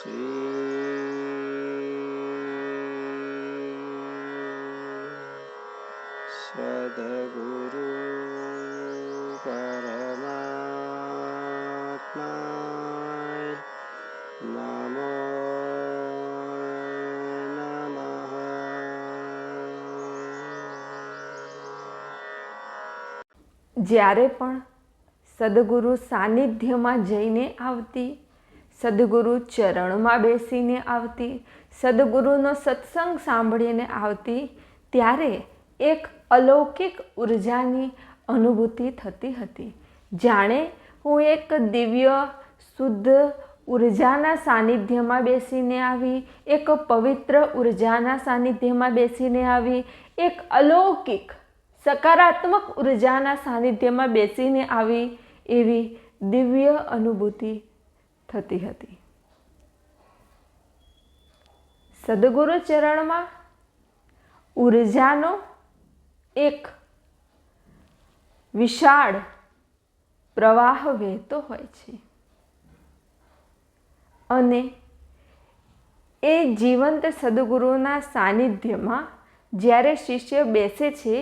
સદગુરુ પરમાત્માય નમો નમઃ. જ્યારે પણ સદગુરુ સાનિધ્યમાં જઈને આવતી, સદગુરુ ચરણમાં બેસીને આવતી, સદગુરુનો સત્સંગ સાંભળીને આવતી, ત્યારે એક અલૌકિક ઉર્જાની અનુભૂતિ થતી હતી. જાણે હું એક દિવ્ય શુદ્ધ ઉર્જાના સાનિધ્યમાં બેસીને આવી, એક પવિત્ર ઉર્જાના સાનિધ્યમાં બેસીને આવી, એક અલૌકિક સકારાત્મક ઉર્જાના સાનિધ્યમાં બેસીને આવી એવી દિવ્ય અનુભૂતિ થતી હતી. સદગુરુ ચરણમાં ઉર્જાનો એક વિશાળ પ્રવાહ વહેતો હોય છે અને એ જીવંત સદગુરુના સાનિધ્યમાં જ્યારે શિષ્ય બેસે છે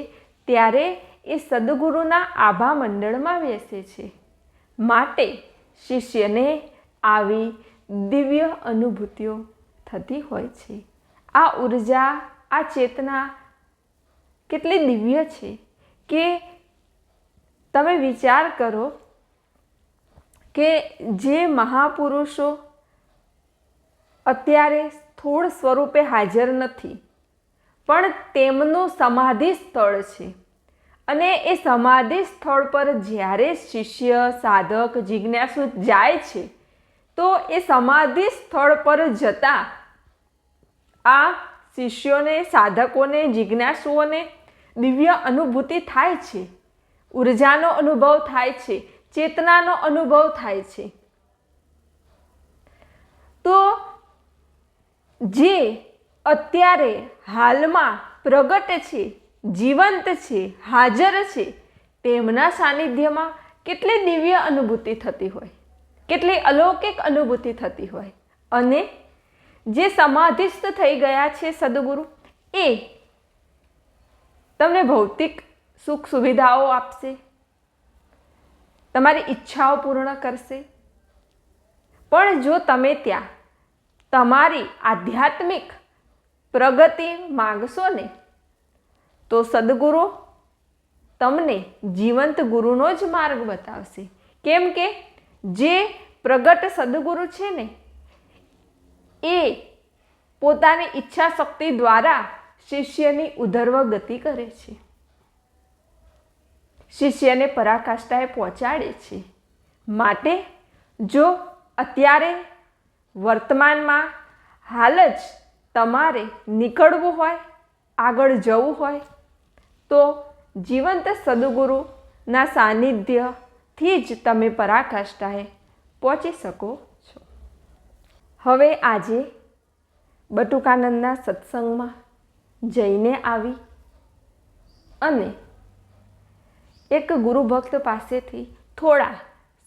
ત્યારે એ સદગુરુના આભા મંડળમાં બેસે છે. માટે શિષ્યને આવી દિવ્ય અનુભૂતિઓ થતી હોય છે. આ ઉર્જા, આ ચેતના કેટલી દિવ્ય છે કે તમે વિચાર કરો કે જે મહાપુરુષો અત્યારે સ્થૂળ સ્વરૂપે હાજર નથી, પણ તેમનું સમાધિ સ્થળ છે અને એ સમાધિ સ્થળ પર જ્યારે શિષ્ય, સાધક, જિજ્ઞાસુ જાય છે તો એ સમાધિ સ્થળ પર જતા આ શિષ્યોને, સાધકોને, જિજ્ઞાસુઓને દિવ્ય અનુભૂતિ થાય છે, ઉર્જાનો અનુભવ થાય છે, ચેતનાનો અનુભવ થાય છે. તો જે અત્યારે હાલમાં પ્રગટ છે, જીવંત છે, હાજર છે, તેમના સાનિધ્યમાં કેટલી દિવ્ય અનુભૂતિ થતી હોય, કેટલી અલૌકિક અનુભૂતિ થતી હોય. અને જે સમાધિસ્થ થઈ ગયા છે સદગુરુ, એ તમને ભૌતિક સુખ સુવિધાઓ આપશે, તમારી ઈચ્છાઓ પૂર્ણ કરશે, પણ જો તમે ત્યાં તમારી આધ્યાત્મિક પ્રગતિ માંગશો ને તો સદગુરુ તમને જીવંત ગુરુનો જ માર્ગ બતાવશે. કેમ કે જે પ્રગટ સદગુરુ છે ને એ પોતાની ઈચ્છા શક્તિ દ્વારા શિષ્યની ઉધર્વ ગતિ કરે છે, શિષ્યને પરાકાષ્ઠાએ પહોંચાડે છે. માટે જો અત્યારે વર્તમાનમાં હાલ જ તમારે નીકળવું હોય, આગળ જવું હોય તો જીવંત સદગુરુના સાનિધ્યથી જ તમે પરાકાષ્ઠાએ પહોંચી શકો છો. હવે આજે બટુકાનંદના સત્સંગમાં જઈને આવી અને એક ગુરુભક્ત પાસેથી થોડા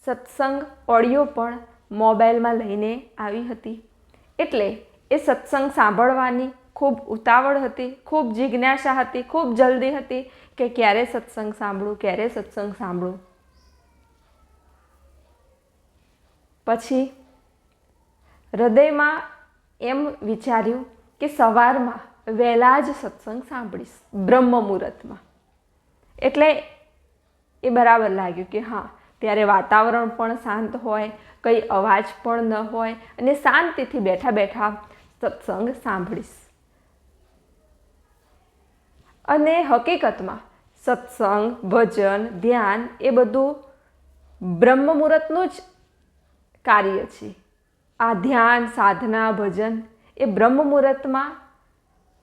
સત્સંગ ઓડિયો પણ મોબાઈલમાં લઈને આવી હતી. એટલે એ સત્સંગ સાંભળવાની ખૂબ ઉતાવળ હતી, ખૂબ જિજ્ઞાસા હતી, ખૂબ જલ્દી હતી કે ક્યારે સત્સંગ સાંભળું, ક્યારે સત્સંગ સાંભળું. પછી હૃદયમાં એમ વિચાર્યું કે સવારમાં વહેલા જ સત્સંગ સાંભળીશ, બ્રહ્મ મુહૂર્તમાં. એટલે એ બરાબર લાગ્યું કે હા, ત્યારે વાતાવરણ પણ શાંત હોય, કંઈ અવાજ પણ ન હોય અને શાંતિથી બેઠા બેઠા સત્સંગ સાંભળીશ. અને હકીકતમાં સત્સંગ, ભજન, ધ્યાન એ બધું બ્રહ્મ મુહૂર્તનું જ કાર્ય છે. આ ધ્યાન, સાધના, ભજન એ બ્રહ્મ મુહૂર્તમાં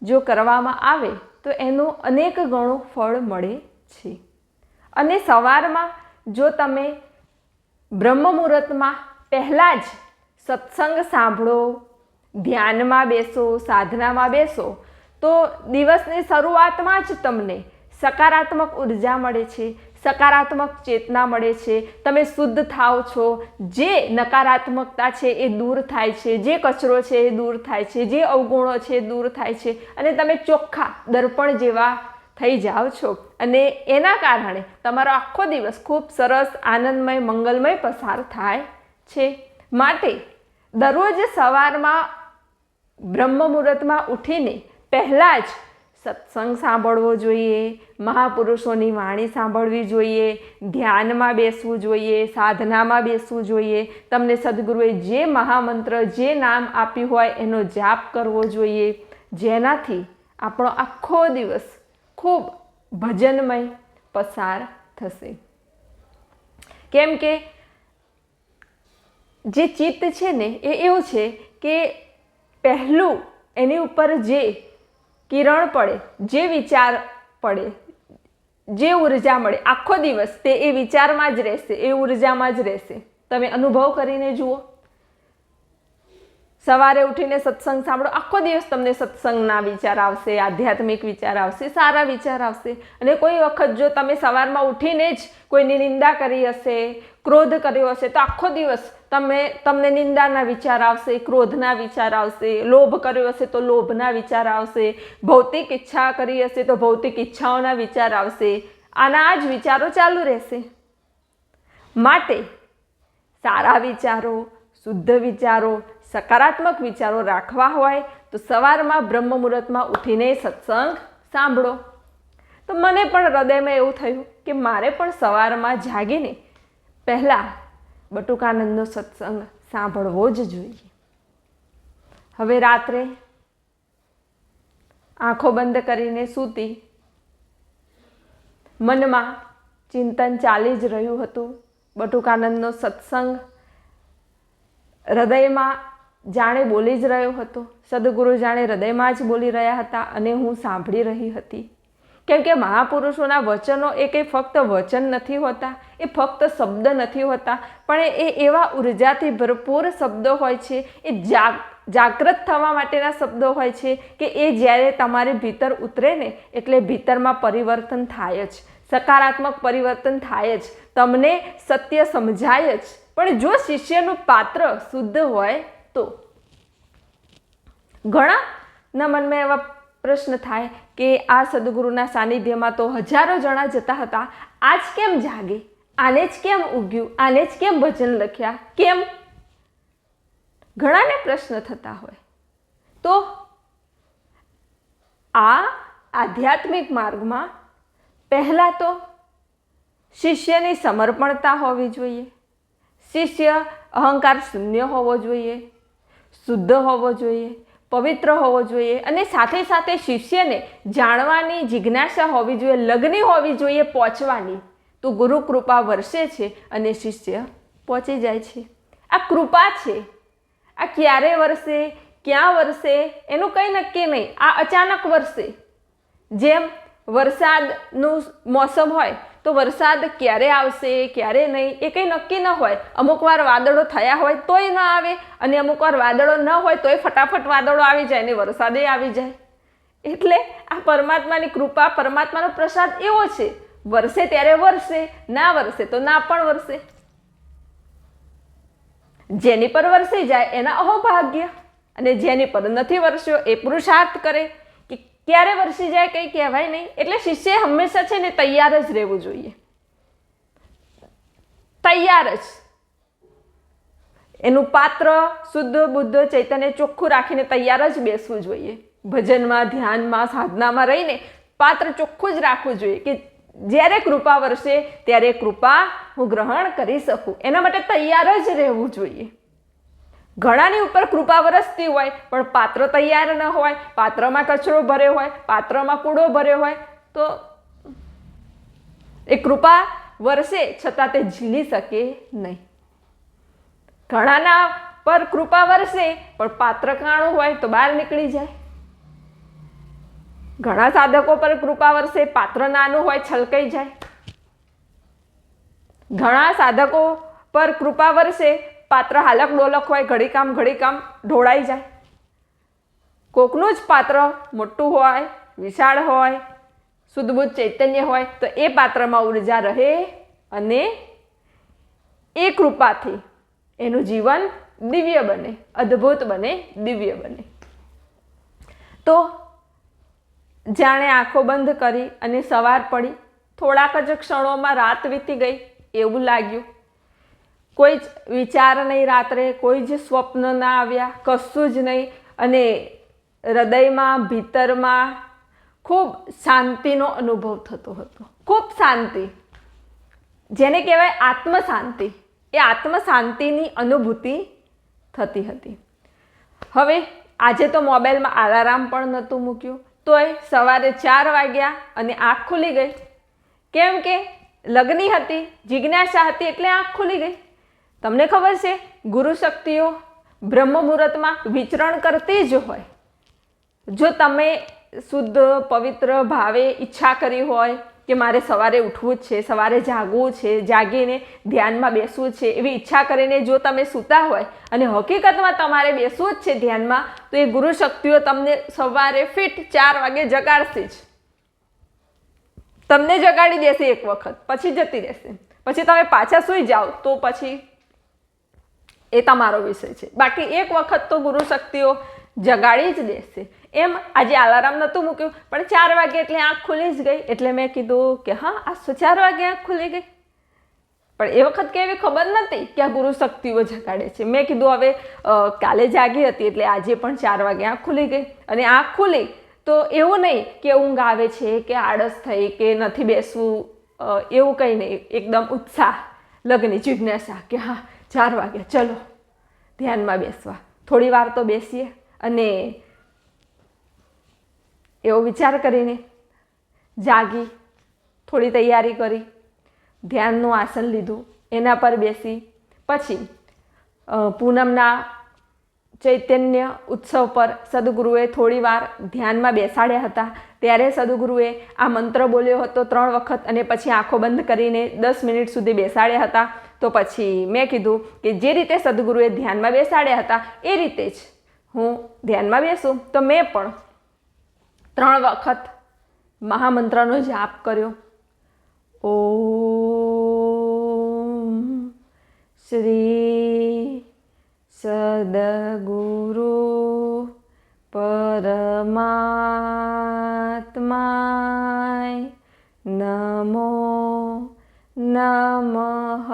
જો કરવામાં આવે તો એનું અનેક ગણું ફળ મળે છે. અને સવારમાં જો તમે બ્રહ્મ મુહૂર્તમાં પહેલાં જ સત્સંગ સાંભળો, ધ્યાનમાં બેસો, સાધનામાં બેસો તો દિવસની શરૂઆતમાં જ તમને સકારાત્મક ઉર્જા મળે છે, સકારાત્મક ચેતના મળે છે, તમે શુદ્ધ થાઓ છો, જે નકારાત્મકતા છે એ દૂર થાય છે, જે કચરો છે એ દૂર થાય છે, જે અવગુણો છે એ દૂર થાય છે અને તમે ચોખ્ખા દર્પણ જેવા થઈ જાઓ છો અને એના કારણે તમારો આખો દિવસ ખૂબ સરસ આનંદમય મંગલમય પસાર થાય છે. માટે દરરોજ સવારમાં બ્રહ્મ મુહૂર્તમાં ઉઠીને પહેલાં જ સત્સંગ સાંભળવો જોઈએ, મહાપુરુષોની વાણી સાંભળવી જોઈએ, ધ્યાનમાં બેસવું જોઈએ, સાધનામાં બેસવું જોઈએ, તમને સદગુરુએ જે મહામંત્ર જે નામ આપ્યું હોય એનો જાપ કરવો જોઈએ, જેનાથી આપણો આખો દિવસ ખૂબ ભજનમય પસાર થશે. કેમ કે જે ચિત્ત છે ને એ એવું છે કે પહેલું એની ઉપર જે કિરણ પડે, જે વિચાર પડે, જે ઉર્જા મળે, આખો દિવસ તે એ વિચારમાં જ રહેશે, એ ઉર્જામાં જ રહેશે. તમે અનુભવ કરીને જુઓ. સવારે ઉઠીને સત્સંગ સાંભળો, આખો દિવસ તમને સત્સંગના વિચાર આવશે, આધ્યાત્મિક વિચાર આવશે, સારા વિચાર આવશે. અને કોઈ વખત જો તમે સવારમાં ઉઠીને જ કોઈની નિંદા કરી હશે, ક્રોધ કર્યો હશે, તો આખો દિવસ તમને નિંદાના વિચાર આવશે, ક્રોધના વિચાર આવશે, લોભ કર્યો હશે તો લોભના વિચાર આવશે, ભૌતિક ઈચ્છા કરી હશે તો ભૌતિક ઈચ્છાઓના વિચાર આવશે. આના જ વિચારો ચાલુ રહેશે. માટે સારા વિચારો, શુદ્ધ વિચારો, સકારાત્મક વિચારો રાખવા હોય તો સવારમાં બ્રહ્મ મુહૂર્તમાં ઉઠીને સત્સંગ સાંભળો. તો મને પણ હૃદયમાં એવું થયું કે મારે પણ સવારમાં જાગીને પહેલાં બટુકાનંદનો સત્સંગ સાંભળવો જ જોઈએ. હવે રાત્રે આંખો બંધ કરીને સૂતી, મનમાં ચિંતન ચાલી જ રહ્યું હતું. બટુકાનંદનો સત્સંગ હૃદયમાં જાણે બોલી જ રહ્યો હતો. સદગુરુ જાણે હૃદયમાં જ બોલી રહ્યા હતા અને હું સાંભળી રહી હતી. કેમ કે મહાપુરુષોના વચનો એ કંઈ ફક્ત વચન નથી હોતા, એ ફક્ત શબ્દ નથી હોતા, પણ એ એવા ઉર્જાથી ભરપૂર શબ્દો હોય છે. એ જાગૃત થવા માટેના શબ્દો હોય છે કે એ જ્યારે તમારી ભીતર ઉતરે ને એટલે ભીતરમાં પરિવર્તન થાય જ, સકારાત્મક પરિવર્તન થાય જ, તમને સત્ય સમજાય જ. પણ જો શિષ્યનું પાત્ર શુદ્ધ હોય તો ઘણાના મનમાં એવા પ્રશ્ન થાય કે આ સદગુરુના સાનિધ્યમાં તો હજારો જણા જતા હતા, આજ કેમ જાગે, આને જ કેમ ઉગ્યું, આને જ કેમ ભજન લખ્યા, કેમ? ઘણાને પ્રશ્ન થતા હોય. તો આ આધ્યાત્મિક માર્ગમાં પહેલાં તો શિષ્યની સમર્પણતા હોવી જોઈએ. શિષ્ય અહંકાર શૂન્ય હોવો જોઈએ, શુદ્ધ હોવો જોઈએ, પવિત્ર હોવો જોઈએ અને સાથે સાથે શિષ્યને જાણવાની જિજ્ઞાસા હોવી જોઈએ, લગ્ની હોવી જોઈએ પહોંચવાની. તો ગુરુ કૃપા વરસે છે અને શિષ્ય પહોંચી જાય છે. આ કૃપા છે. આ ક્યારે વરસે, ક્યાં વરસે એનું કંઈ નક્કી નહીં. આ અચાનક વરસે. જેમ વરસાદનું મોસમ હોય તો વરસાદ ક્યારે આવશે ક્યારે નહીં એ કંઈ નક્કી ન હોય. અમુક વાર વાદળો થયા હોય તોય ન આવે અને અમુક વાર વાદળો ન હોય તોય ફટાફટ વાદળો આવી જાય ને વરસાદે આવી જાય. એટલે આ પરમાત્માની કૃપા, પરમાત્માનો પ્રસાદ એવો છે, વરસે ત્યારે વરસે, ના વરસે તો ના પણ વરસે. જેની પર વરસી જાય એના અહોભાગ્ય, અને જેની પર નથી વરસ્યો એ પુરુષાર્થ કરે. ક્યારે વરસી જાય કંઈ કહેવાય નહીં. એટલે શિષ્ય હંમેશા છે ને તૈયાર જ રહેવું જોઈએ, તૈયાર જ. એનું પાત્ર શુદ્ધ બુદ્ધ ચૈતન્ય ચોખ્ખું રાખીને તૈયાર જ બેસવું જોઈએ. ભજનમાં, ધ્યાનમાં, સાધનામાં રહીને પાત્ર ચોખ્ખું જ રાખવું જોઈએ કે જ્યારે કૃપા વરસે ત્યારે કૃપા હું ગ્રહણ કરી શકું. એના માટે તૈયાર જ રહેવું જોઈએ. ઘણાની ઉપર કૃપા વરસતી હોય પણ પાત્ર તૈયાર ન હોય, પાત્રમાં કચરો ભર્યો હોય, પાત્રમાં કૂડો ભર્યો હોય તો એ કૃપા વરસે છતાં તે ઝીલી શકે નહીં. ઘણાના પર કૃપા વરસે પણ પાત્ર કાણું હોય તો બહાર નીકળી જાય. ઘણા સાધકો પર કૃપા વરસે, પાત્ર નાનું હોય છલકાઈ જાય. ઘણા સાધકો પર કૃપા વરસે, પાત્ર હાલક ડોલક હોય, ઘડી કામ ઢોળાઈ જાય. કોકનું જ પાત્ર મોટું હોય, વિશાળ હોય, શુદ્ધબુદ્ધ ચૈતન્ય હોય તો એ પાત્રમાં ઉર્જા રહે અને એ કૃપાથી એનું જીવન દિવ્ય બને, અદ્ભુત બને, દિવ્ય બને. તો જાણે આંખો બંધ કરી અને સવાર પડી, થોડાક જ ક્ષણોમાં રાત વીતી ગઈ એવું લાગ્યું. કોઈ જ વિચાર નહીં રાત્રે, કોઈ જ સ્વપ્ન ના આવ્યા, કશું જ નહીં. અને હૃદયમાં ભીતરમાં ખૂબ શાંતિનો અનુભવ થતો હતો. ખૂબ શાંતિ, જેને કહેવાય આત્મ શાંતિ, એ આત્મ શાંતિની અનુભૂતિ થતી હતી. હવે આજે તો મોબાઈલમાં અલાર્મ પણ નહોતું મૂક્યું, તોય સવારે 4 વાગ્યા અને આંખ ખુલી ગઈ. કેમ કે લગ્ની હતી, જિજ્ઞાસા હતી, એટલે આંખ ખુલી ગઈ. તમને ખબર છે, ગુરુ શક્તિઓ બ્રહ્મ મુહૂર્તમાં વિચરણ કરતી જ હોય. જો તમે શુદ્ધ પવિત્ર ભાવે ઈચ્છા કરી હોય કે મારે સવારે ઉઠવું જ છે, સવારે જાગવું છે, જાગીને ધ્યાનમાં બેસવું છે, એવી ઈચ્છા કરીને જો તમે સૂતા હોય અને હકીકતમાં તમારે બેસવું જ છે ધ્યાનમાં, તો એ ગુરુ શક્તિઓ તમને સવારે ફિટ 4 વાગે જગાડશે જ. તમને જગાડી દેશે એક વખત, પછી જતી રહેશે. પછી તમે પાછા સૂઈ જાઓ તો પછી એ તમારો વિષય છે. બાકી એક વખત તો ગુરુ શક્તિઓ જગાડી જ દેશે. એમ આજે અલાર્મ નહોતું મૂક્યું, પણ 4 વાગે એટલે આંખ ખુલી જ ગઈ. એટલે મેં કીધું કે હા, આજ તો 4 વાગે આંખ ખુલી ગઈ. પણ એ વખત કેવી ખબર નથી કે આ ગુરુ શક્તિઓ જગાડે છે. મેં કીધું હવે કાલે જાગી હતી એટલે આજે પણ 4 વાગે આંખ ખુલી ગઈ. અને આંખ ખુલી તો એવું નહીં કે ઊંઘ આવે છે કે આળસ થઈ કે નથી બેસવું, એવું કંઈ નહીં. એકદમ ઉત્સાહ, લગ્ન, જિજ્ઞાસા કે હા 4 વાગે ચલો ધ્યાનમાં બેસવા. થોડી વાર તો બેસીએ. અને એવો વિચાર કરીને જાગી, થોડી તૈયારી કરી, ધ્યાનનું આસન લીધું, એના પર બેસી પછી પૂનમના ચૈતન્ય ઉત્સવ પર સદગુરુએ થોડી વાર ધ્યાનમાં બેસાડ્યા હતા. ત્યારે સદગુરુએ આ મંત્ર બોલ્યો હતો 3 વખત અને પછી આંખો બંધ કરીને 10 મિનિટ સુધી બેસાડ્યા હતા. તો પછી મેં કીધું કે જે રીતે સદગુરુએ ધ્યાનમાં બેસાડ્યા હતા એ રીતે જ હું ધ્યાનમાં બેસું. તો મેં પણ 3 વખત મહામંત્રનો જાપ કર્યો. ઓમ શ્રી સદગુરુ પરમાત્માય નમો નમઃ.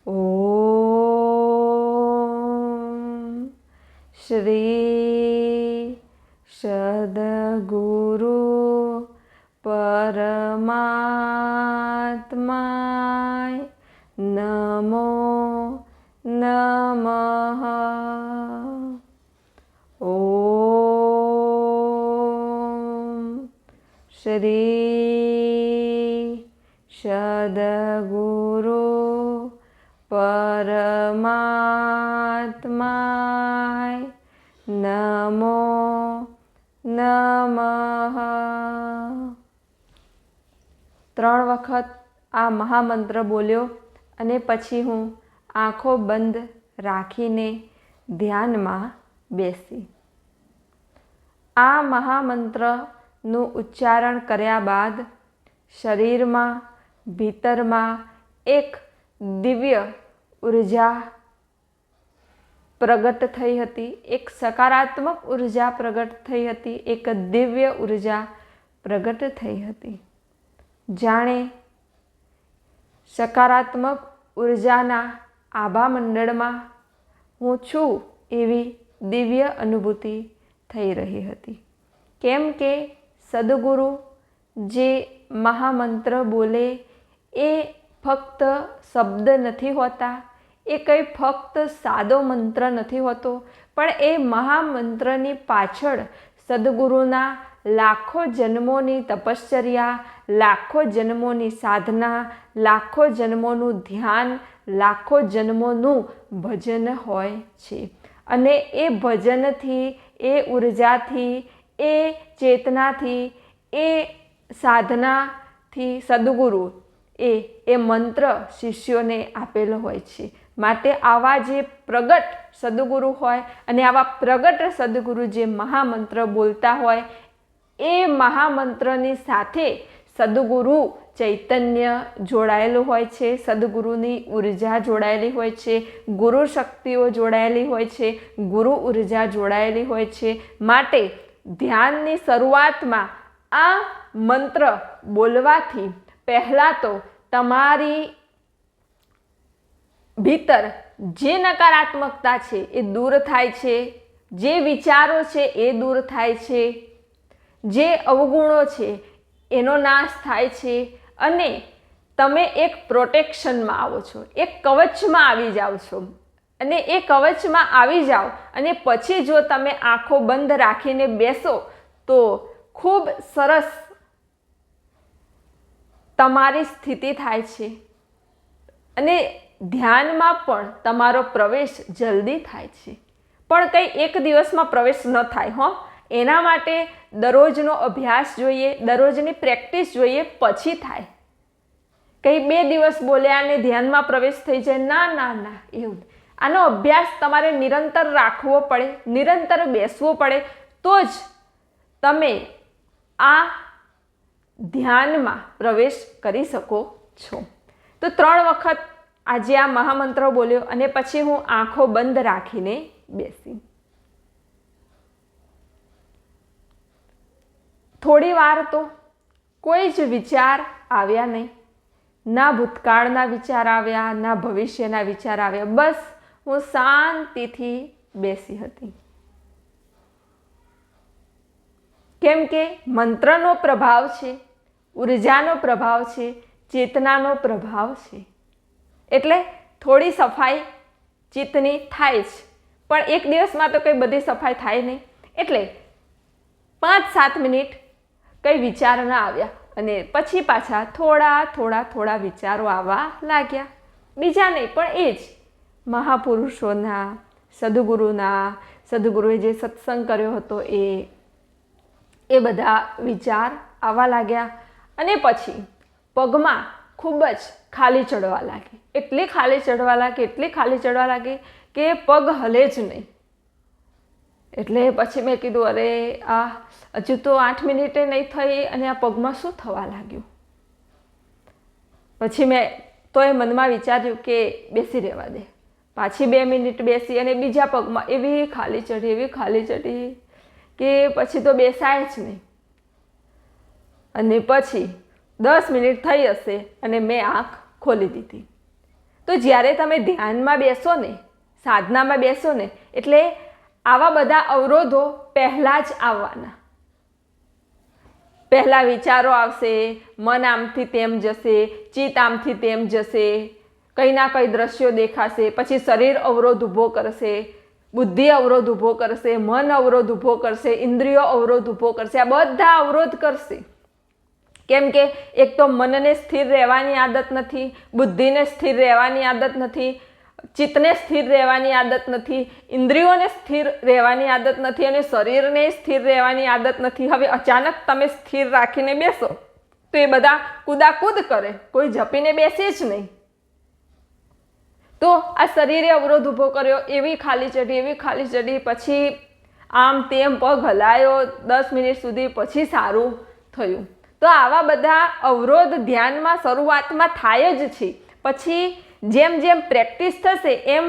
ઓમ શ્રી સદગુરુ પરમાત્માય નમો નમઃ. ઓમ શ્રી સદગુરુ પરમાત્માય નમો નમઃ. 3 વખત આ મહામંત્ર બોલ્યો અને પછી હું આંખો બંધ રાખીને ધ્યાનમાં બેસી. આ મહામંત્રનું ઉચ્ચારણ કર્યા બાદ શરીરમાં ભીતરમાં એક દિવ્ય ઉર્જા પ્રગટ થઈ હતી. એક સકારાત્મક ઉર્જા પ્રગટ થઈ હતી. એક દિવ્ય ઉર્જા પ્રગટ થઈ હતી. જાણે સકારાત્મક ઉર્જાના આભા મંડળમાં હું છું એવી દિવ્ય અનુભૂતિ થઈ રહી હતી. કેમ કે સદગુરુ જે મહામંત્ર બોલે એ ફક્ત શબ્દ નથી હોતા, એ કંઈ ફક્ત સાદો મંત્ર નથી હોતો, પણ એ મહામંત્રની પાછળ સદગુરુના લાખો જન્મોની તપશ્ચર્યા, લાખો જન્મોની સાધના, લાખો જન્મોનું ધ્યાન, લાખો જન્મોનું ભજન હોય છે. અને એ ભજનથી, એ ઉર્જાથી, એ ચેતનાથી, એ સાધનાથી સદગુરુ એ મંત્ર શિષ્યોને આપેલો હોય છે. માટે આવા જે પ્રગટ સદગુરુ હોય અને આવા પ્રગટ સદગુરુ જે મહામંત્ર બોલતા હોય એ મહામંત્રની સાથે સદગુરુ ચૈતન્ય જોડાયેલું હોય છે, સદગુરુની ઉર્જા જોડાયેલી હોય છે, ગુરુ શક્તિઓ જોડાયેલી હોય છે, ગુરુ ઉર્જા જોડાયેલી હોય છે. માટે ધ્યાનની શરૂઆતમાં આ મંત્ર બોલવાથી પહેલાં તો તમારી ભીતર જે નકારાત્મકતા છે એ દૂર થાય છે, જે વિચારો છે એ દૂર થાય છે, જે અવગુણો છે એનો નાશ થાય છે અને તમે એક પ્રોટેક્શનમાં આવો છો, એક કવચમાં આવી જાઓ છો. અને એ કવચમાં આવી જાઓ અને પછી જો તમે આંખો બંધ રાખીને બેસો તો ખૂબ સરસ તમારી સ્થિતિ થાય છે અને ધ્યાનમાં પણ તમારો પ્રવેશ જલ્દી થાય છે. પણ કંઈ એક દિવસમાં પ્રવેશ ન થાય હો. એના માટે દરરોજનો અભ્યાસ જોઈએ, દરરોજની પ્રેક્ટિસ જોઈએ, પછી થાય. કંઈ 2 દિવસ બોલ્યા અને ધ્યાનમાં પ્રવેશ થઈ જાય, ના ના ના, એવું. આનો અભ્યાસ તમારે નિરંતર રાખવો પડે, નિરંતર બેસવું પડે, તો જ તમે આ ધ્યાનમાં પ્રવેશ કરી શકો છો. તો 3 વખત આજે આ મહામંત્ર બોલ્યો અને પછી હું આંખો બંધ રાખીને બેસી. થોડી વાર તો કોઈ જ વિચાર આવ્યા નહીં, ના ભૂતકાળના વિચાર આવ્યા, ના ભવિષ્યના વિચાર આવ્યા. બસ હું શાંતિથી બેસી હતી. કેમ કે મંત્રનો પ્રભાવ છે, ઉર્જાનો પ્રભાવ છે, ચેતનાનો પ્રભાવ છે. એટલે થોડી સફાઈ ચિત્તની થાય જ, પણ એક દિવસમાં તો કંઈ બધી સફાઈ થાય નહીં. એટલે 5-7 મિનિટ કંઈ વિચાર ન આવ્યા અને પછી પાછા થોડા વિચારો આવવા લાગ્યા. બીજા નહીં, પણ એ જ મહાપુરુષોના, સદગુરુએ જે સત્સંગ કર્યો હતો એ બધા વિચાર આવવા લાગ્યા. અને પછી પગમાં ખૂબ જ ખાલી ચડવા લાગી. એટલી ખાલી ચડવા લાગી કે પગ હલે જ નહીં. એટલે પછી મેં કીધું, અરે આ હજુ તો 8 મિનિટે નહીં થઈ અને આ પગમાં શું થવા લાગ્યું. પછી મેં તોય મનમાં વિચાર્યું કે બેસી રહેવા દે. પાછી 2 મિનિટ બેસી અને બીજા પગમાં એવી ખાલી ચડી કે પછી તો બેસાય જ નહીં. અને પછી 10 મિનિટ થઈ હશે અને મેં આંખ ખોલી દીધી. તો જ્યારે તમે ધ્યાનમાં બેસો ને, સાધનામાં બેસો ને, એટલે આવા બધા અવરોધો પહેલાં જ આવવાના. પહેલાં વિચારો આવશે, મન આમથી તેમ જશે, ચિત્ત આમથી તેમ જશે, કંઈ ના કંઈ દ્રશ્યો દેખાશે, પછી શરીર અવરોધ ઊભો કરશે, બુદ્ધિ અવરોધ ઊભો કરશે, મન અવરોધ ઊભો કરશે, ઇન્દ્રિયો અવરોધ ઊભો કરશે. આ બધા અવરોધ કરશે. કેમ કે એક તો મનને સ્થિર રહેવાની આદત નથી, બુદ્ધિને સ્થિર રહેવાની આદત નથી, ચિત્તને સ્થિર રહેવાની આદત નથી, ઇન્દ્રિયોને સ્થિર રહેવાની આદત નથી અને શરીરને સ્થિર રહેવાની આદત નથી. હવે અચાનક તમે સ્થિર રાખીને બેસો તો એ બધા કૂદાકૂદ કરે, કોઈ ઝપીને બેસે જ નહીં. તો આ શરીરે અવરોધ ઊભો કર્યો, એવી ખાલી ચડી, પછી આમ તેમ પગ હલાયો 10 મિનિટ સુધી, પછી સારું થયું. તો આવા બધા અવરોધ ધ્યાનમાં શરૂઆતમાં થાય જ છે. પછી જેમ જેમ પ્રેક્ટિસ થશે એમ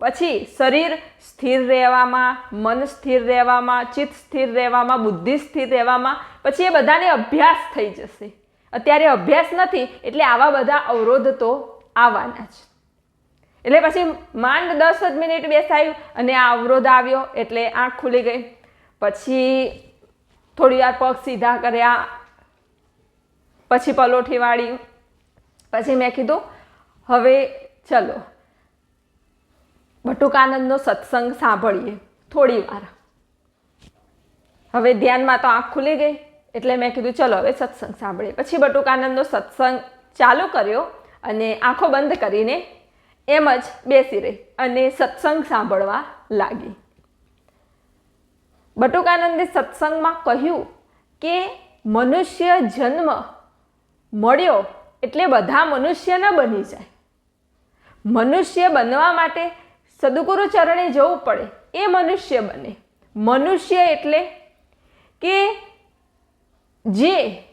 પછી શરીર સ્થિર રહેવામાં, મન સ્થિર રહેવામાં, ચિત્ત સ્થિર રહેવામાં, બુદ્ધિ સ્થિર રહેવામાં પછી એ બધાને અભ્યાસ થઈ જશે. અત્યારે અભ્યાસ નથી એટલે આવા બધા અવરોધ તો આવવાના જ. એટલે પછી માંડ 10 જ મિનિટ બેસાયું અને આ અવરોધ આવ્યો એટલે આંખ ખુલી ગઈ. પછી થોડી વાર પગ સીધા કર્યા, પછી પલોઠી વાળી. પછી મેં કીધું હવે ચલો બટુકાનંદનો સત્સંગ સાંભળીએ થોડી વાર. હવે ધ્યાનમાં તો આંખ ખુલી ગઈ એટલે મેં કીધું ચલો હવે સત્સંગ સાંભળીએ. પછી બટુકાનંદનો સત્સંગ ચાલુ કર્યો અને આંખો બંધ કરીને એમ જ બેસી રહી અને સત્સંગ સાંભળવા લાગી. બટુકાનંદે સત્સંગમાં કહ્યું કે મનુષ્ય જન્મ મળ્યો એટલે બધા મનુષ્ય ન બની જાય. મનુષ્ય બનવા માટે સદગુરુ ચરણે જવું પડે, એ મનુષ્ય બને. મનુષ્ય એટલે કે જે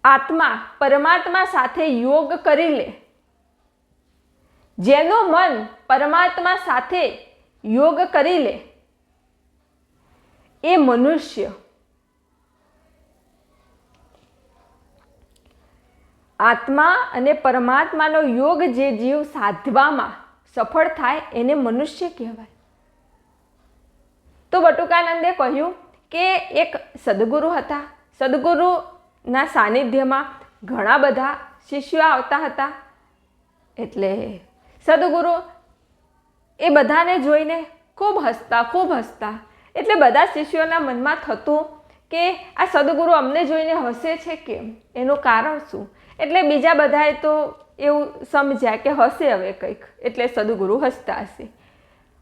આત્મા પરમાત્મા સાથે યોગ કરી લે, જેનું મન પરમાત્મા સાથે યોગ કરી લે, એ મનુષ્ય આત્મા અને પરમાત્માનો યોગ જે જીવ સાધવામાં સફળ થાય એને મનુષ્ય કહેવાય. તો બટુકાનંદે કહ્યું કે એક સદગુરુ હતા. સદગુરુના સાનિધ્યમાં ઘણા બધા શિષ્યો આવતા હતા. એટલે સદગુરુ એ બધાને જોઈને ખૂબ હસતા. એટલે બધા શિષ્યોના મનમાં થતું કે આ સદગુરુ અમને જોઈને હસે છે કેમ, એનું કારણ શું? એટલે બીજા બધાએ તો એવું સમજ્યા કે હસે હવે કંઈક, એટલે સદગુરુ હસતા હશે.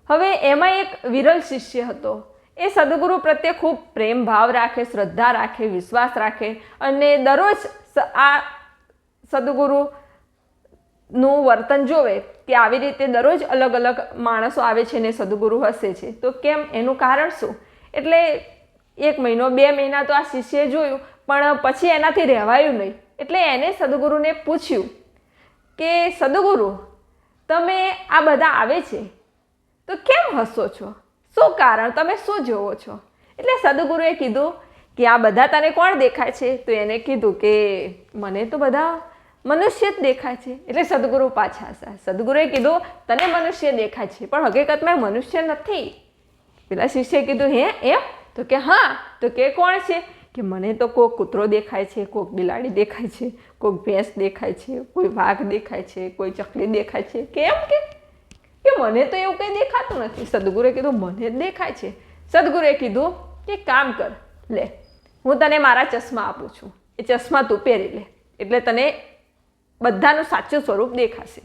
હવે એમાં એક વિરલ શિષ્ય હતો. એ સદગુરુ પ્રત્યે ખૂબ પ્રેમ ભાવ રાખે, શ્રદ્ધા રાખે, વિશ્વાસ રાખે અને દરરોજ આ સદગુરુનું વર્તન જોવે કે આવી રીતે દરરોજ અલગ અલગ માણસો આવે છે ને સદગુરુ હસે છે, તો કેમ, એનું કારણ શું? એટલે 1 મહિનો 2 મહિના તો આ શિષ્યએ જોયું, પણ પછી એનાથી રહેવાયું નહીં. એટલે એને સદગુરુને પૂછ્યું કે સદગુરુ, તમે આ બધા આવે છે તો કેમ હસો છો? શું કારણ? તમે શું જોવો છો? એટલે સદગુરુએ કીધું કે આ બધા તને કોણ દેખાય છે? તો એને કીધું કે મને તો બધા મનુષ્ય જ દેખાય છે. એટલે સદગુરુ પાછા હસ્યા. સદગુરુએ કીધું તને મનુષ્ય દેખાય છે, પણ હકીકતમાં મનુષ્ય નથી. પેલા શિષ્યએ કીધું હે એમ? તો કે હા. તો કે કોણ છે? કે મને તો કોઈક કૂતરો દેખાય છે, કોઈક બિલાડી દેખાય છે, કોઈક ભેંસ દેખાય છે, કોઈ વાઘ દેખાય છે, કોઈ ચકલી દેખાય છે. કેમ કે મને તો એવું કંઈ દેખાતું નથી. સદગુરુએ કીધું મને જ દેખાય છે. સદગુરુએ કીધું કે કામ કર, લે હું તને મારા ચશ્મા આપું છું, એ ચશ્મા તું પહેરી લે, એટલે તને બધાનું સાચું સ્વરૂપ દેખાશે.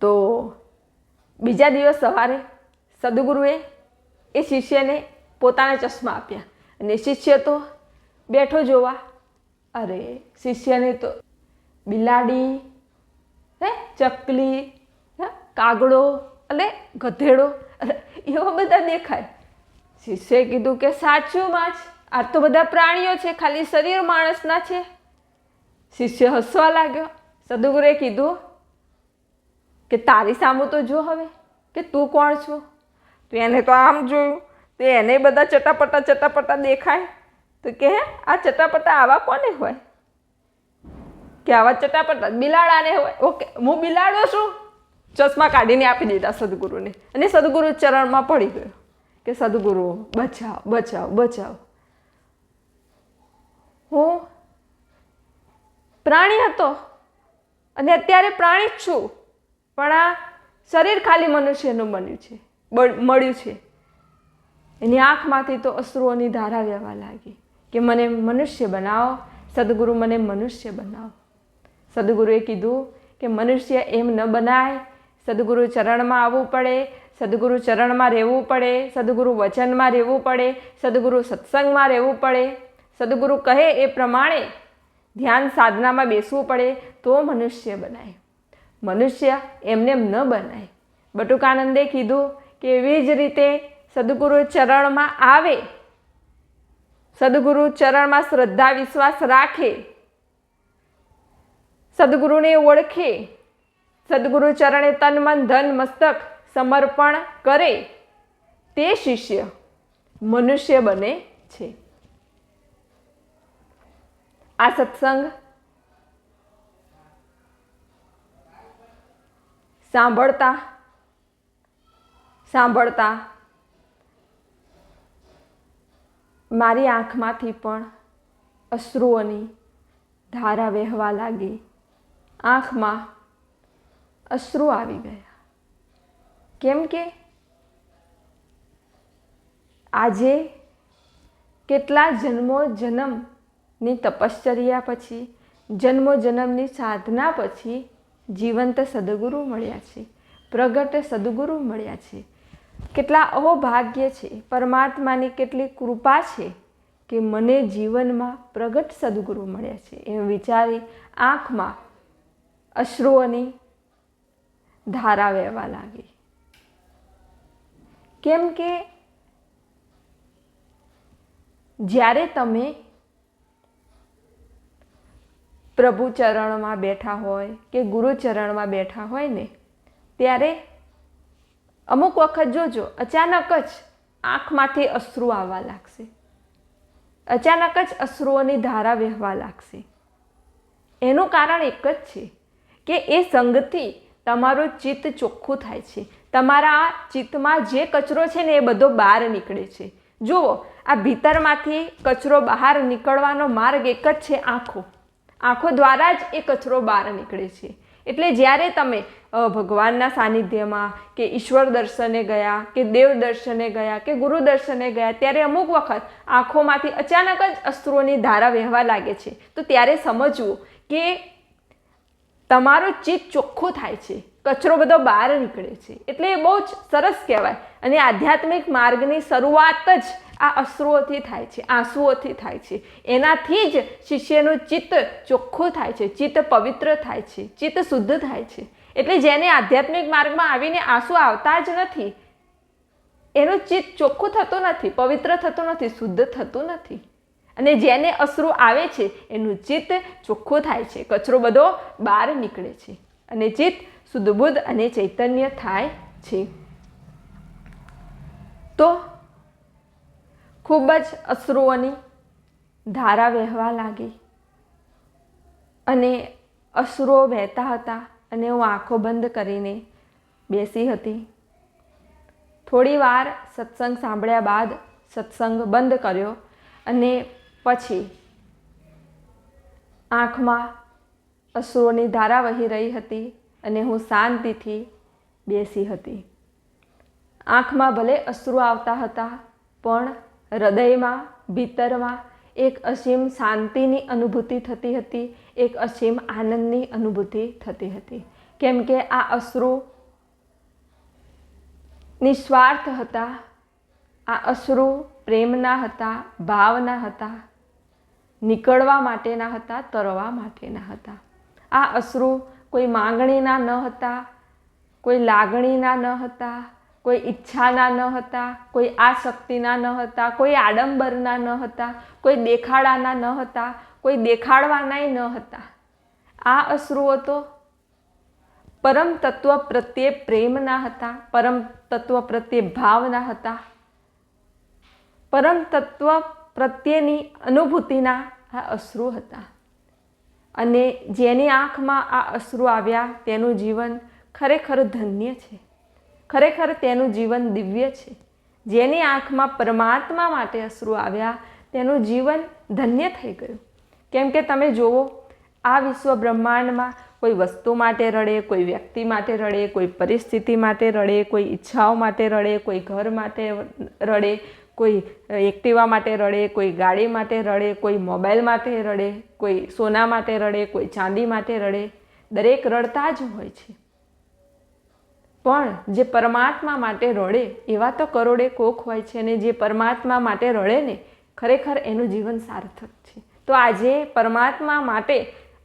તો બીજા દિવસ સવારે સદગુરુએ એ શિષ્યને પોતાના ચશ્મા આપ્યા અને શિષ્ય તો બેઠો જોવા. અરે શિષ્યને તો બિલાડી, ચકલી, કાગડો અને ગધેડો એવા બધા દેખાય. શિષ્યએ કીધું કે સાચું માં જ આ તો બધા પ્રાણીઓ છે, ખાલી શરીર માણસના છે. શિષ્ય હસવા લાગ્યો. સદગુરુએ કીધું કે તારી સામું તો જો હવે, કે તું કોણ છો? તો એને તો આમ જોયું, તો એને બધા ચટાપટા દેખાય. તો કે આ ચટાપટા આવા કોને હોય? કે આવા ચટાપટા બિલાડાને હોય. ઓકે, હું બિલાડો છું. ચશ્મા કાઢીને આપી દીધા સદગુરુને અને સદગુરુ ચરણમાં પડી ગયો કે સદગુરુ બચાવ. હું પ્રાણી હતો અને અત્યારે પ્રાણી જ છું, પણ આ શરીર ખાલી મનુષ્યનું મળ્યું છે. એની આંખમાંથી તો અશ્રુઓની ધારા વહેવા લાગી કે મને મનુષ્ય બનાવો, સદગુરુ મને મનુષ્ય બનાવો. સદગુરુએ કીધું કે મનુષ્ય એમ ન બનાય, સદગુરુ ચરણમાં આવવું પડે, સદગુરુ ચરણમાં રહેવું પડે, સદગુરુ વચનમાં રહેવું પડે, સદગુરુ સત્સંગમાં રહેવું પડે, સદગુરુ કહે એ પ્રમાણે ધ્યાન સાધનામાં બેસવું પડે, તો મનુષ્ય બનાય. મનુષ્ય એમને એમ ન બનાય. બટુકાનંદે કીધું કે એવી જ રીતે સદગુરુ ચરણમાં આવે, સદગુરુ ચરણમાં શ્રદ્ધા વિશ્વાસ રાખે, સદગુરુને ઓળખે, સદગુરુ ચરણે તન મન ધન મસ્તક સમર્પણ કરે, તે શિષ્ય મનુષ્ય બને છે. આ સત્સંગ સાંભળતા મારી આંખમાંથી પણ અશ્રુઓની ધારા વહેવા લાગી. આંખમાં અશ્રુ આવી ગયા. કેમ કે આજે કેટલા જન્મની તપશ્ચર્યા પછી, જન્મની સાધના પછી જીવંત સદગુરુ મળ્યા છે, પ્રગટ સદગુરુ મળ્યા છે. કેટલા અહોભાગ્ય છે, પરમાત્માની કેટલી કૃપા છે કે મને જીવનમાં પ્રગટ સદગુરુ મળ્યા છે. એમ વિચારી આંખમાં અશ્રુઓની ધારા વહેવા લાગી. કેમ કે જ્યારે તમે પ્રભુ ચરણમાં બેઠા હોય કે ગુરુ ચરણમાં બેઠા હોય ને, ત્યારે અમુક વખત જોજો અચાનક જ આંખમાંથી અશ્રુ આવવા લાગશે, અચાનક જ અશ્રુઓની ધારા વહેવા લાગશે. એનું કારણ એક જ છે કે એ સંગથી તમારું ચિત્ત ચોખ્ખું થાય છે. તમારા ચિત્તમાં જે કચરો છે ને એ બધો બહાર નીકળે છે. જુઓ, આ ભીતરમાંથી કચરો બહાર નીકળવાનો માર્ગ એક જ છે, આંખો. આંખો દ્વારા જ એ કચરો બહાર નીકળે છે. એટલે જ્યારે તમે ભગવાનના સાનિધ્યમાં કે ઈશ્વર દર્શને ગયા કે દેવ દર્શને ગયા કે ગુરુ દર્શને ગયા, ત્યારે અમુક વખત આંખોમાંથી અચાનક જ અશ્રુઓની ધારા વહેવા લાગે છે. તો ત્યારે સમજવું કે તમારું ચિત્ત ચોખ્ખું થાય છે, કચરો બધો બહાર નીકળે છે. એટલે એ બહુ જ સરસ કહેવાય. અને આધ્યાત્મિક માર્ગની શરૂઆત જ આ અશ્રુઓથી થાય છે, આંસુઓથી થાય છે. એનાથી જ શિષ્યનું ચિત્ત ચોખ્ખું થાય છે, ચિત્ત પવિત્ર થાય છે, ચિત્ત શુદ્ધ થાય છે. એટલે જેને આધ્યાત્મિક માર્ગમાં આવીને આંસુ આવતા જ નથી, એનું ચિત્ત ચોખ્ખું થતું નથી, પવિત્ર થતું નથી, શુદ્ધ થતું નથી. અને જેને અશ્રુ આવે છે એનું ચિત્ત ચોખ્ખું થાય છે, કચરો બધો બહાર નીકળે છે અને ચિત્ત શુદ્ધ બુદ્ધ અને ચૈતન્ય થાય છે. તો ખૂબ જ અશ્રુઓની ધારા વહેવા લાગી અને અશ્રુઓ વહેતા હતા અને હું આંખો બંધ કરીને બેસી હતી. થોડી વાર સત્સંગ સાંભળ્યા બાદ સત્સંગ બંધ કર્યો અને પછી આંખમાં અશ્રુઓની ધારા વહી રહી હતી અને હું શાંતિથી બેસી હતી. આંખમાં ભલે અશ્રુ આવતા હતા, પણ હૃદયમાં ભીતરમાં એક અસીમ શાંતિની અનુભૂતિ થતી હતી, એક અસીમ આનંદની અનુભૂતિ થતી હતી. કેમ કે આ અશ્રુ નિસ્વાર્થ હતા, આ અશ્રુ પ્રેમના હતા, ભાવના હતા, નીકળવા માટેના હતા, તરવા માટેના હતા. આ અશ્રુ કોઈ માંગણીના ન હતા, કોઈ લાગણીના ન હતા, કોઈ ઈચ્છાના ન હતા, કોઈ આસક્તિના ન હતા, કોઈ આડંબરના ન હતા, કોઈ દેખાડાના ન હતા, કોઈ દેખાડવાનાય ન હતા. આ અશ્રુઓ તો પરમ તત્વ પ્રત્યે પ્રેમના હતા, પરમ તત્વ પ્રત્યે ભાવના હતા, પરમ તત્વ પ્રત્યેની અનુભૂતિના આ અશ્રુ હતા. અને જેની આંખમાં આ અશ્રુ આવ્યા તેનું જીવન ખરેખર ધન્ય છે, ખરેખર તેનું જીવન દિવ્ય છે. જેની આંખમાં પરમાત્મા માટે અશ્રુ આવ્યા તેનું જીવન ધન્ય થઈ ગયું. કેમ કે તમે જુઓ, આ વિશ્વ બ્રહ્માંડમાં કોઈ વસ્તુ માટે રડે, કોઈ વ્યક્તિ માટે રડે, કોઈ પરિસ્થિતિ માટે રડે, કોઈ ઈચ્છાઓ માટે રડે, કોઈ ઘર માટે રડે, કોઈ એક્ટિવા માટે રડે, કોઈ ગાડી માટે રડે, કોઈ મોબાઈલ માટે રડે, કોઈ સોના માટે રડે, કોઈ ચાંદી માટે રડે. દરેક રડતા જ હોય છે. પણ જે પરમાત્મા માટે રડે એવા તો કરોડે કોક હોય છે, અને જે પરમાત્મા માટે રડે ને ખરેખર એનું જીવન સાર્થક છે. તો આજે પરમાત્મા માટે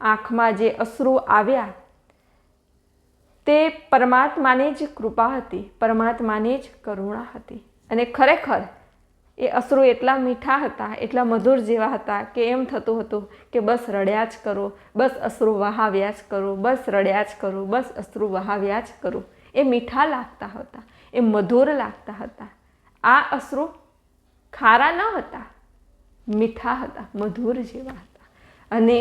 આંખમાં જે અશ્રુ આવ્યા તે પરમાત્માની જ કૃપા હતી, પરમાત્માની જ કરુણા હતી. અને ખરેખર એ અશ્રુ એટલા મીઠા હતા, એટલા મધુર જેવા હતા કે એમ થતું હતું કે બસ રડ્યા જ કરો, બસ અશ્રુ વહાવ્યા જ કરો, બસ રડ્યા જ કરો, બસ અશ્રુ વહાવ્યા જ કરો. એ મીઠા લાગતા હતા, એ મધુર લાગતા હતા. આ અશ્રુ ખારા ન હતા, મીઠા હતા, મધુર જેવા હતા. અને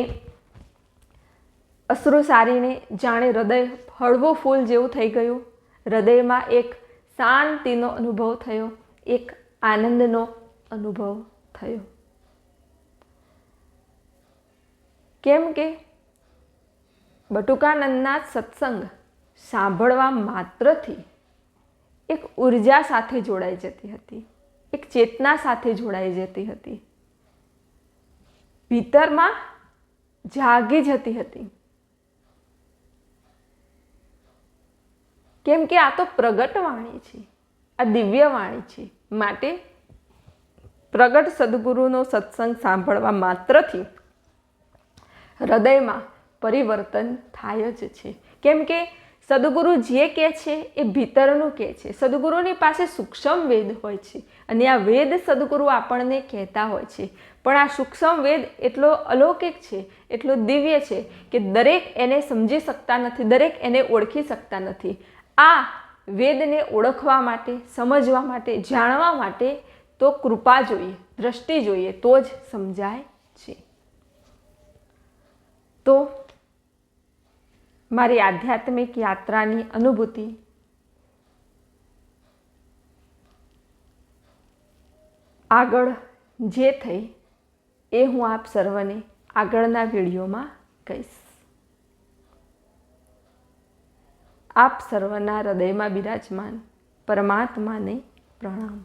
અશ્રુ સારીને જાણે હૃદય હળવું ફૂલ જેવું થઈ ગયું. હૃદયમાં એક શાંતિનો અનુભવ થયો, એક આનંદનો અનુભવ થયો. કેમ કે બટુકાનંદના સત્સંગ સાંભળવા માત્રથી એક ઉર્જા સાથે જોડાઈ જતી હતી, એક ચેતના સાથે જોડાઈ જતી હતી, ભીતરમાં જાગી જતી હતી. કેમ કે આ તો પ્રગટ વાણી છે, આ દિવ્ય વાણી છે. માટે પ્રગટ સદગુરુનો સત્સંગ સાંભળવા માત્રથી હૃદયમાં પરિવર્તન થાય જ છે. કેમ કે સદગુરુ જે કહે છે એ ભીતરનું કહે છે. સદગુરુની પાસે સૂક્ષ્મ વેદ હોય છે અને આ વેદ સદગુરુ આપણને કહેતા હોય છે. પણ આ સૂક્ષ્મ વેદ એટલો અલૌકિક છે, એટલો દિવ્ય છે કે દરેક એને સમજી શકતા નથી, દરેક એને ઓળખી શકતા નથી. આ વેદને ઓળખવા માટે, સમજવા માટે, જાણવા માટે તો કૃપા જોઈએ, દ્રષ્ટિ જોઈએ, તો જ સમજાય છે. તો મારી આધ્યાત્મિક યાત્રાની અનુભૂતિ આગળ જે થઈ એ હું આપ સર્વને આગળના વિડીયોમાં કહીશ. આપ સર્વના હૃદયમાં બિરાજમાન પરમાત્માને પ્રણામ.